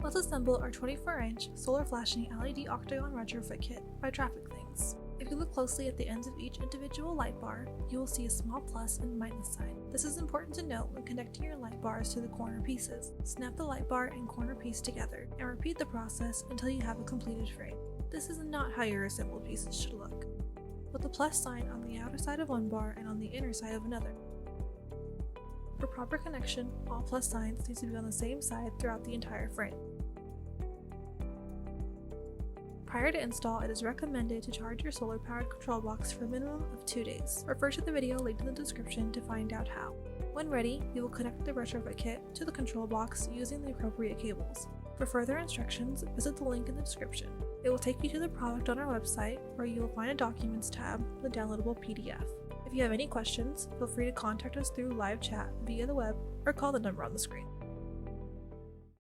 Let's assemble our 24-inch solar flashing LED Octagon retrofit kit by TRAFFICTHINGZ. If you look closely at the ends of each individual light bar, you will see a small plus and minus sign. This is important to note when connecting your light bars to the corner pieces. Snap the light bar and corner piece together, and repeat the process until you have a completed frame. This is not how your assembled pieces should look. Put the plus sign on the outer side of one bar and on the inner side of another. For proper connection, all plus signs need to be on the same side throughout the entire frame. Prior to install, it is recommended to charge your solar-powered control box for a minimum of 2 days. Refer to the video linked in the description to find out how. When ready, you will connect the retrofit kit to the control box using the appropriate cables. For further instructions, visit the link in the description. It will take you to the product on our website, where you will find a Documents tab with a downloadable PDF. If you have any questions, feel free to contact us through live chat via the web or call the number on the screen.